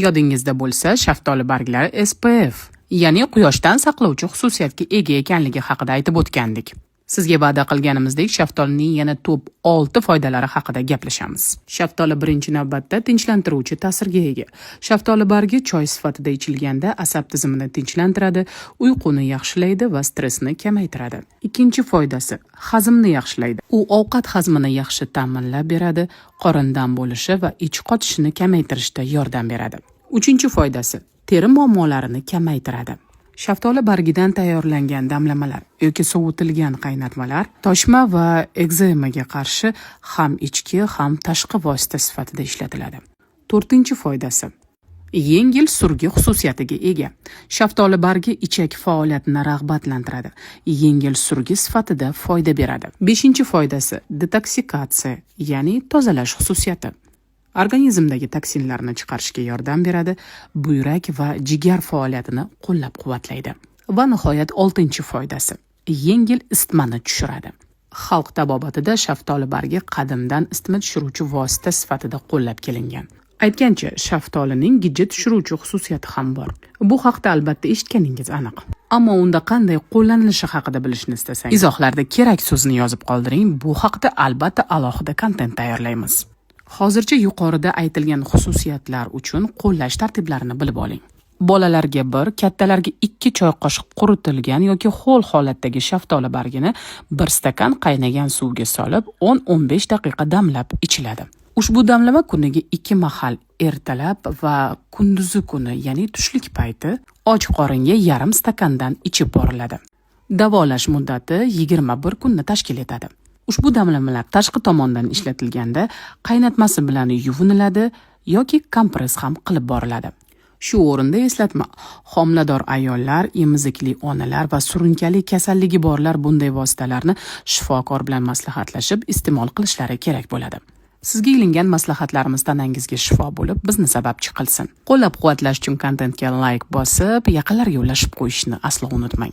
Yodingizda bo'lsa, shaftoli barglari SPF, ya'ni quyoshdan saqlovchi xususiyatga ega ekanligi haqida aytib o'tgandik. Sizga va'da qilganimizdek, shaftolining yana top 6 foydalari haqida gaplashamiz. Shaftoli birinchi navbatda tinchlantiruvchi ta'sirga ega. Shaftoli bargi choy sifatida ichilganda asab tizimini tinchlantiradi, uyquni yaxshilaydi va stressni kamaytiradi. Ikkinchi foydasi hazmni yaxshilaydi. U ovqat hazmini yaxshi ta'minlab beradi, qorindan bo'lishi va ich qotishini kamaytirishda yordam beradi. Uchinchi foydasi teri muammolarini kamaytiradi. Shaftoli bargidan tayyorlangan damlamalar yoki sovutilgan qaynatmalar toshma va ekzemaga qarshi ham ichki, ham tashqi vosita sifatida ishlatiladi. To'rtinchi foydasi yengil surgi xususiyatiga ega. Shaftoli bargi ichak faoliyatini rag'batlantiradi, yengil surgi sifatida foyda beradi. Beshinchi foydasi detoksikatsiya, ya'ni tozalash xususiyati. Organizmdagi toksinlarni chiqarishga yordam beradi, buyrak va jigar faoliyatini qo'llab-quvvatlaydi. Va nihoyat 6-foydasi yengil isitmani tushiradi. Xalq tabobatida shaftoli bargi qadimdan isitma tushiruvchi vosita sifatida qo'llab kelingan. Aytgancha, shaftolining gijja tushiruvchi xususiyati ham bor. Bu haqda albatta eshitganingiz aniq. Ammo unda qanday qo'llanilishi haqida bilishni istasangiz, izohlarda kerak so'zni yozib qoldiring. Bu haqda albatta alohida kontent tayyorlaymiz. Hozircha yuqorida aytilgan xususiyatlar uchun qo'llash tartiblarini bilib oling. Bolalarga 1, kattalarga 2 choy qoshiq quritilgan yoki ho'l holatdagi shaftoli bargini 1 stakan qaynagan suvga solib 10-15 daqiqa damlab ichiladi. Ushbu damlama kuniga 2 mahal ertalab va kunduzi kuni, ya'ni tushlik payti och qoringa yarim stakandan ichib boriladi. Davolash muddati 21 kunni tashkil etadi. Ushbu damlamalar tashqi tomondan ishlatilganda qaynatmasi bilan yuviniladi yoki kompress ham qilib boriladi. Shu o'rinda eslatma: homilador ayollar, emizikli onalar va surunkali kasalligi borlar bunday vositalarni shifokor bilan maslahatlashib iste'mol qilishlari kerak bo'ladi. Sizga ilingan maslahatlarimiz tanangizga shifo bo'lib, bizni sababchi qilsin. Qo'llab-quvvatlash uchun kontentga like bosib, yaqinlarga ulashib qo'yishni aslo unutmang.